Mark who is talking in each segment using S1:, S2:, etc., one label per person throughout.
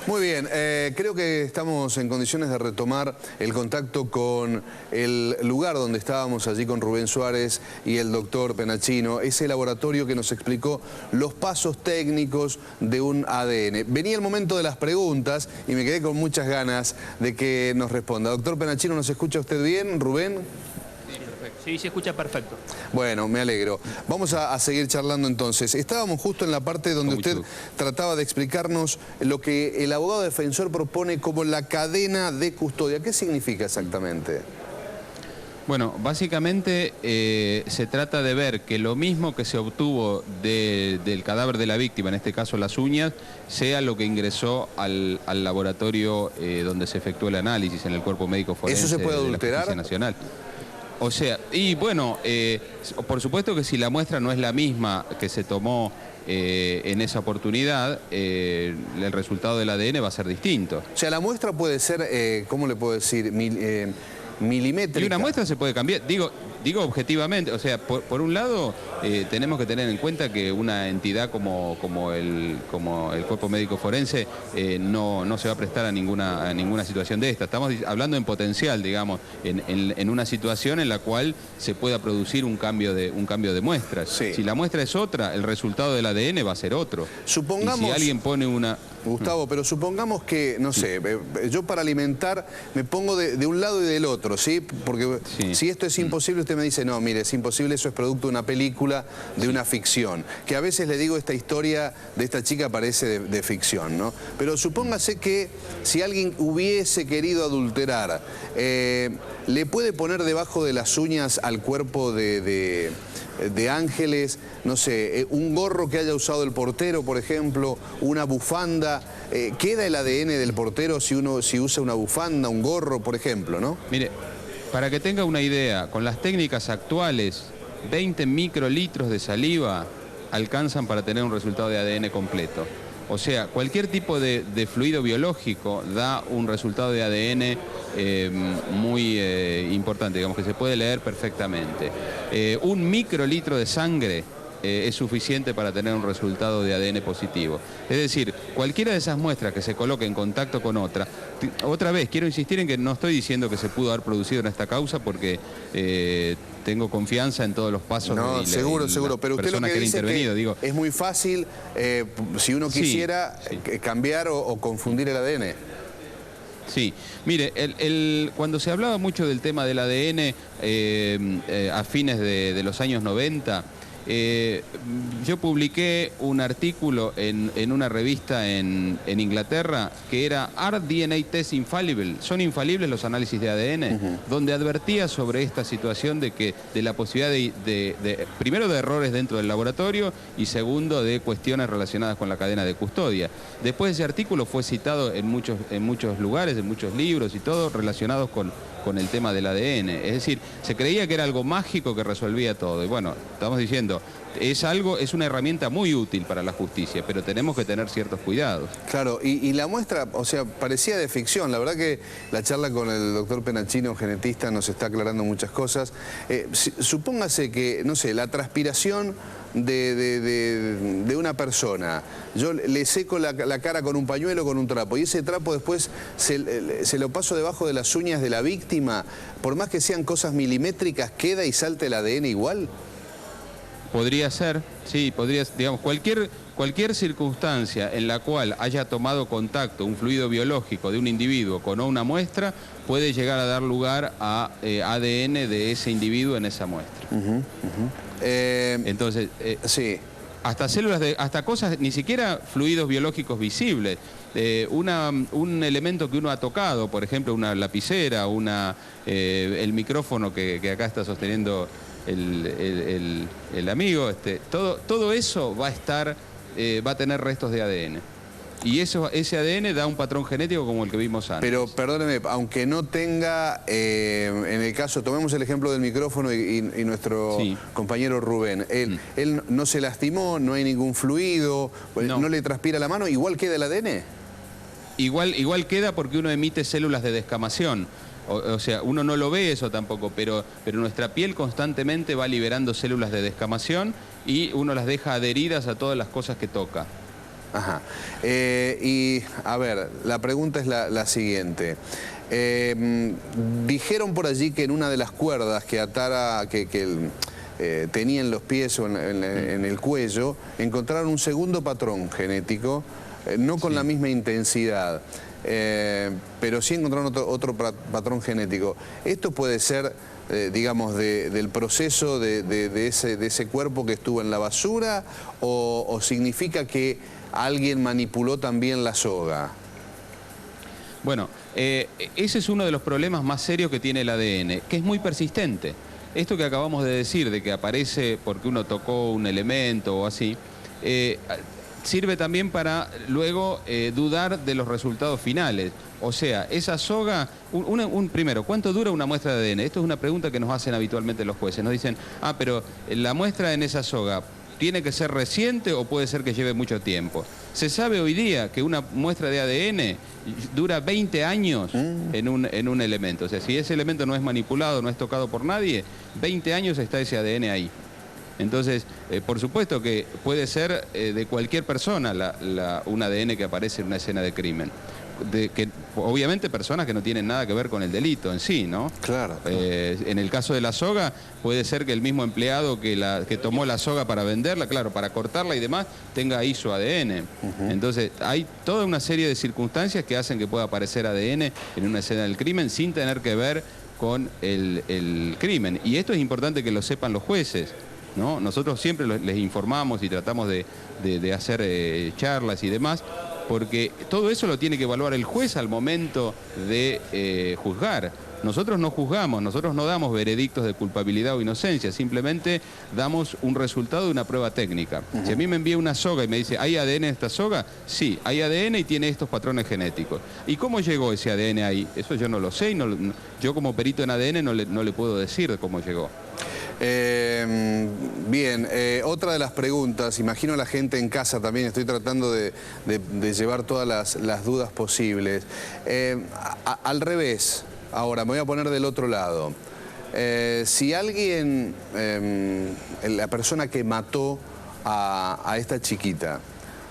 S1: Muy bien, creo que estamos en condiciones de retomar el contacto con el lugar donde estábamos allí con Rubén Suárez y el doctor Penachino, ese laboratorio que nos explicó los pasos técnicos de un ADN. Venía el momento de las preguntas y me quedé con muchas ganas de que nos responda. Doctor Penachino, ¿nos escucha usted bien, Rubén?
S2: Sí, se escucha perfecto.
S1: Bueno, me alegro. Vamos a seguir charlando entonces. Estábamos justo en la parte donde usted trataba de explicarnos lo que el abogado defensor propone como la cadena de custodia. ¿Qué significa exactamente?
S3: Bueno, básicamente se trata de ver que lo mismo que se obtuvo del cadáver de la víctima, en este caso las uñas, sea lo que ingresó al laboratorio donde se efectuó el análisis en el cuerpo médico forense.
S1: ¿Eso se puede adulterar?
S3: De la Justicia Nacional. O sea, y bueno, por supuesto que si la muestra no es la misma que se tomó en esa oportunidad, el resultado del ADN va a ser distinto.
S1: O sea, la muestra puede ser, ¿cómo le puedo decir? Milimétrica.
S3: Y una muestra se puede cambiar, digo objetivamente, o sea, por un lado tenemos que tener en cuenta que una entidad como el cuerpo médico forense no se va a prestar a ninguna situación de esta. Estamos hablando en potencial, digamos, en una situación en la cual se pueda producir un cambio de muestras.
S1: Sí.
S3: Si la muestra es otra, el resultado del ADN va a ser otro.
S1: Supongamos...
S3: Y si alguien pone una...
S1: Gustavo, pero supongamos que, no sé, yo para alimentar me pongo de un lado y del otro, ¿sí? Porque si esto es imposible, usted me dice, no, mire, es imposible, eso es producto de una película, de una ficción. Que a veces le digo, esta historia de esta chica parece de ficción, ¿no? Pero supóngase que si alguien hubiese querido adulterar, ¿le puede poner debajo de las uñas al cuerpo de Ángeles, no sé, un gorro que haya usado el portero, por ejemplo, una bufanda? ¿Queda el ADN del portero si usa una bufanda, un gorro, por ejemplo, no?
S3: Mire, para que tenga una idea, con las técnicas actuales, 20 microlitros de saliva alcanzan para tener un resultado de ADN completo. O sea, cualquier tipo de fluido biológico da un resultado de ADN muy importante, digamos, que se puede leer perfectamente. Un microlitro de sangre es suficiente para tener un resultado de ADN positivo. Es decir, cualquiera de esas muestras que se coloque en contacto con otra vez, quiero insistir en que no estoy diciendo que se pudo haber producido en esta causa porque tengo confianza en todos los pasos
S1: seguro, pero usted lo que dice es que es muy fácil, si uno quisiera cambiar o confundir el ADN.
S3: Sí, mire, cuando se hablaba mucho del tema del ADN a fines de los años 90, yo publiqué un artículo en una revista en Inglaterra que era ¿Are DNA Tests Infallible? ¿Son infalibles los análisis de ADN? Donde advertía sobre esta situación de la posibilidad primero de errores dentro del laboratorio y segundo de cuestiones relacionadas con la cadena de custodia. Después ese artículo fue citado en muchos lugares, en muchos libros y todo relacionados con el tema del ADN. Es decir, se creía que era algo mágico que resolvía todo. Y bueno, estamos diciendo, es una herramienta muy útil para la justicia, pero tenemos que tener ciertos cuidados.
S1: Claro, y la muestra, o sea, parecía de ficción. La verdad que la charla con el doctor Penachino, genetista, nos está aclarando muchas cosas. Supóngase que, no sé, la transpiración de una persona, yo le seco la cara con un pañuelo, con un trapo, y ese trapo después se lo paso debajo de las uñas de la víctima, por más que sean cosas milimétricas, ¿queda y salta el ADN igual?
S3: Podría ser, sí, podría, digamos, cualquier circunstancia en la cual haya tomado contacto un fluido biológico de un individuo con una muestra puede llegar a dar lugar a ADN de ese individuo en esa muestra. Entonces,
S1: sí.
S3: Hasta células hasta cosas, ni siquiera fluidos biológicos visibles. Un elemento que uno ha tocado, por ejemplo, una lapicera, el micrófono que acá está sosteniendo el amigo, todo eso va a tener restos de ADN. Y ese ADN da un patrón genético como el que vimos antes.
S1: Pero, perdóneme, aunque no tenga, en el caso, tomemos el ejemplo del micrófono y nuestro compañero Rubén, él no se lastimó, no hay ningún fluido, no le transpira la mano, ¿igual queda el ADN?
S3: Igual queda porque uno emite células de descamación. O sea, uno no lo ve eso tampoco, pero nuestra piel constantemente va liberando células de descamación y uno las deja adheridas a todas las cosas que toca.
S1: Ajá. Y, a ver, la pregunta es la siguiente. Dijeron por allí que en una de las cuerdas que atara, tenía en los pies o en el cuello, encontraron un segundo patrón genético, no con la misma intensidad, pero sí encontraron otro patrón genético. ¿Esto puede ser, digamos, del proceso de ese cuerpo que estuvo en la basura o significa que alguien manipuló también la soga?
S3: Bueno, ese es uno de los problemas más serios que tiene el ADN, que es muy persistente. Esto que acabamos de decir, de que aparece porque uno tocó un elemento o así, sirve también para luego dudar de los resultados finales. O sea, esa soga, primero, ¿cuánto dura una muestra de ADN? Esto es una pregunta que nos hacen habitualmente los jueces. Nos dicen, pero la muestra en esa soga, ¿tiene que ser reciente o puede ser que lleve mucho tiempo? Se sabe hoy día que una muestra de ADN dura 20 años en un elemento. O sea, si ese elemento no es manipulado, no es tocado por nadie, 20 años está ese ADN ahí. Entonces, por supuesto que puede ser de cualquier persona un ADN que aparece en una escena de crimen. Obviamente personas que no tienen nada que ver con el delito en sí, ¿no?
S1: Claro.
S3: En el caso de la soga, puede ser que el mismo empleado que tomó la soga para venderla, claro, para cortarla y demás, tenga ahí su ADN. Entonces, hay toda una serie de circunstancias que hacen que pueda aparecer ADN en una escena del crimen sin tener que ver con el crimen. Y esto es importante que lo sepan los jueces, ¿no? Nosotros siempre les informamos y tratamos de hacer charlas y demás, porque todo eso lo tiene que evaluar el juez al momento de juzgar. Nosotros no juzgamos, nosotros no damos veredictos de culpabilidad o inocencia, simplemente damos un resultado de una prueba técnica. Si a mí me envía una soga y me dice, ¿hay ADN en esta soga? Sí, hay ADN y tiene estos patrones genéticos. ¿Y cómo llegó ese ADN ahí? Eso yo no lo sé y yo como perito en ADN no le puedo decir cómo llegó.
S1: Bien, otra de las preguntas, imagino a la gente en casa también, estoy tratando de llevar todas las dudas posibles. Al revés, ahora me voy a poner del otro lado. Si alguien, la persona que mató a esta chiquita,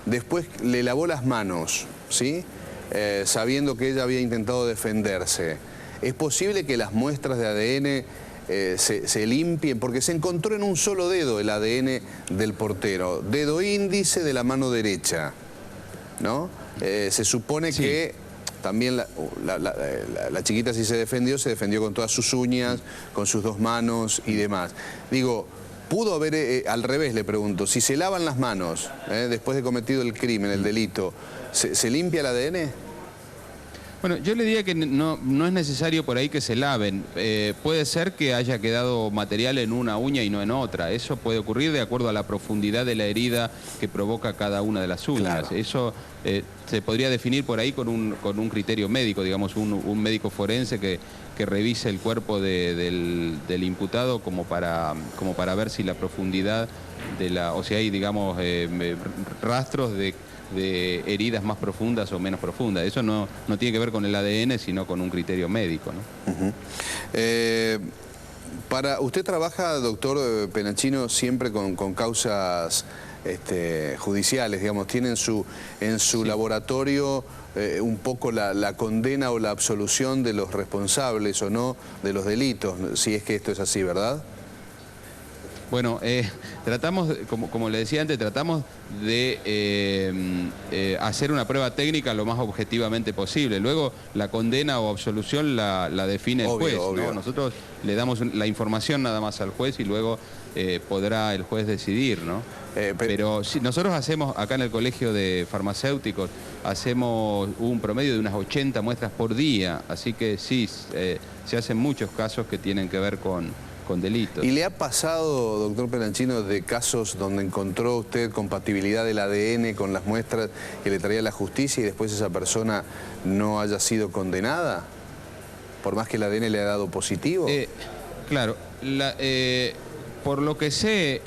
S1: después le lavó las manos, ¿sí? Sabiendo que ella había intentado defenderse, ¿es posible que las muestras de ADN se limpien? Porque se encontró en un solo dedo el ADN del portero, dedo índice de la mano derecha, ¿no? Se supone que también la chiquita, si se defendió con todas sus uñas, con sus dos manos y demás. Digo, pudo haber, al revés le pregunto, si se lavan las manos después de cometido el crimen, el delito, ¿se limpia el ADN?
S3: Bueno, yo le diría que no es necesario por ahí que se laven. Puede ser que haya quedado material en una uña y no en otra. Eso puede ocurrir de acuerdo a la profundidad de la herida que provoca cada una de las uñas. Claro. Eso se podría definir por ahí con un criterio médico, digamos, un médico forense que revise el cuerpo del imputado como para ver si la profundidad o si hay, digamos, rastros de heridas más profundas o menos profundas. Eso no tiene que ver con el ADN, sino con un criterio médico, ¿no?
S1: Usted trabaja, doctor Penachino, siempre con causas judiciales, digamos, tiene en su laboratorio un poco la condena o la absolución de los responsables o no de los delitos, si es que esto es así, ¿verdad?
S3: Bueno, tratamos, como le decía antes, tratamos de hacer una prueba técnica lo más objetivamente posible. Luego la condena o absolución la define el juez, ¿no? Nosotros le damos la información nada más al juez y luego podrá el juez decidir, ¿no? Pero si nosotros hacemos, acá en el Colegio de Farmacéuticos, hacemos un promedio de unas 80 muestras por día, así que sí, se hacen muchos casos que tienen que ver con delitos.
S1: ¿Y le ha pasado, doctor Penachino, de casos donde encontró usted compatibilidad del ADN con las muestras que le traía la justicia y después esa persona no haya sido condenada? Por más que el ADN le ha dado positivo.
S3: Claro, por lo que sé,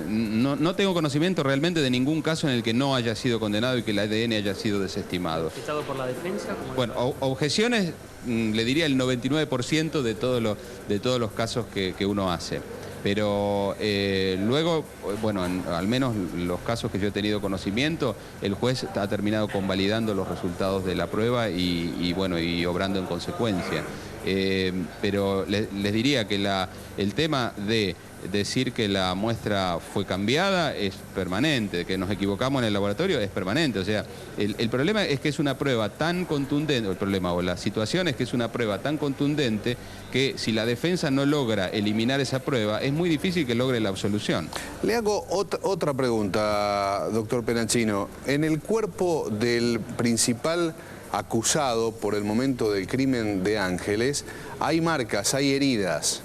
S3: no tengo conocimiento realmente de ningún caso en el que no haya sido condenado y que el ADN haya sido desestimado.
S2: ¿Estado por la defensa?
S3: Bueno, objeciones, le diría el 99% de todos los casos que uno hace. Pero luego, bueno, al menos los casos que yo he tenido conocimiento, el juez ha terminado convalidando los resultados de la prueba y bueno, y obrando en consecuencia. Pero les diría que el tema de decir que la muestra fue cambiada es permanente, que nos equivocamos en el laboratorio es permanente. O sea, el problema es que es una prueba tan contundente, el problema o la situación es que es una prueba tan contundente que si la defensa no logra eliminar esa prueba, es muy difícil que logre la absolución.
S1: Le hago otra pregunta, doctor Penancino. En el cuerpo del principal acusado por el momento del crimen de Ángeles, hay marcas, hay heridas.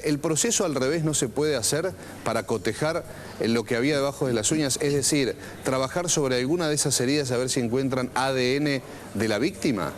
S1: ¿El proceso al revés no se puede hacer para cotejar lo que había debajo de las uñas? Es decir, trabajar sobre alguna de esas heridas a ver si encuentran ADN de la víctima.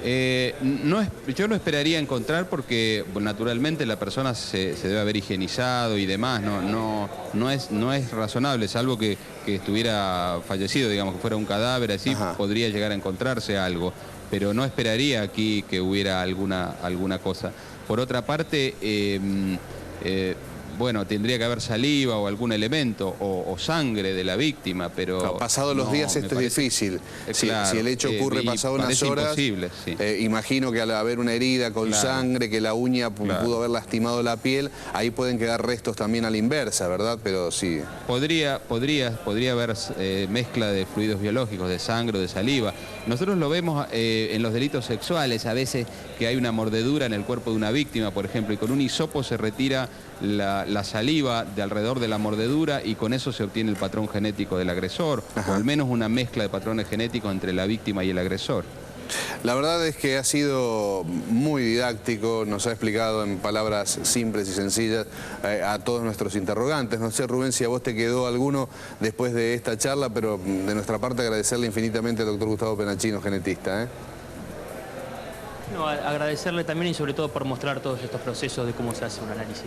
S3: Yo no esperaría encontrar porque naturalmente la persona se debe haber higienizado y demás, no es razonable, salvo que estuviera fallecido, digamos, que fuera un cadáver, así Ajá. Podría llegar a encontrarse algo, pero no esperaría aquí que hubiera alguna cosa. Por otra parte, bueno, tendría que haber saliva o algún elemento o sangre de la víctima, pero... Claro,
S1: pasados los días esto es difícil.
S3: Claro,
S1: si el hecho ocurre pasado unas horas, sí. Imagino que al haber una herida con claro. sangre, que la uña pudo haber lastimado la piel, ahí pueden quedar restos también a la inversa, ¿verdad? Pero sí. Podría haber mezcla de fluidos biológicos, de sangre o de saliva. Nosotros lo vemos en los delitos sexuales, a veces que hay una mordedura en el cuerpo de una víctima, por ejemplo, y con un hisopo se retira la saliva de alrededor de la mordedura y con eso se obtiene el patrón genético del agresor, Ajá. o al menos una mezcla de patrones genéticos entre la víctima y el agresor. La verdad es que ha sido muy didáctico, nos ha explicado en palabras simples y sencillas a todos nuestros interrogantes. No sé, Rubén, si a vos te quedó alguno después de esta charla, pero de nuestra parte agradecerle infinitamente al doctor Gustavo Penancino, genetista.
S2: No, agradecerle también y sobre todo por mostrar todos estos procesos de cómo se hace un análisis.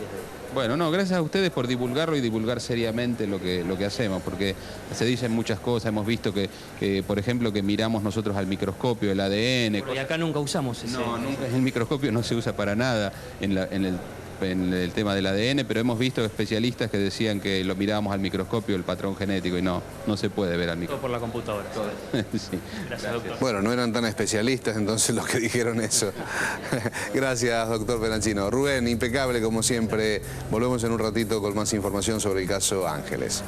S3: Bueno, no, gracias a ustedes por divulgarlo y divulgar seriamente lo que hacemos, porque se dicen muchas cosas, hemos visto que por ejemplo, que miramos nosotros al microscopio, el ADN.
S2: Y acá nunca usamos ese.
S3: No, nunca, el microscopio no se usa para nada en el tema del ADN, pero hemos visto especialistas que decían que lo mirábamos al microscopio, el patrón genético, y no se puede ver al microscopio.
S2: Todo por la computadora.
S3: Sí.
S2: Gracias, doctor.
S1: Bueno, no eran tan especialistas entonces los que dijeron eso. Gracias, doctor Penancino. Rubén, impecable como siempre. Volvemos en un ratito con más información sobre el caso Ángeles.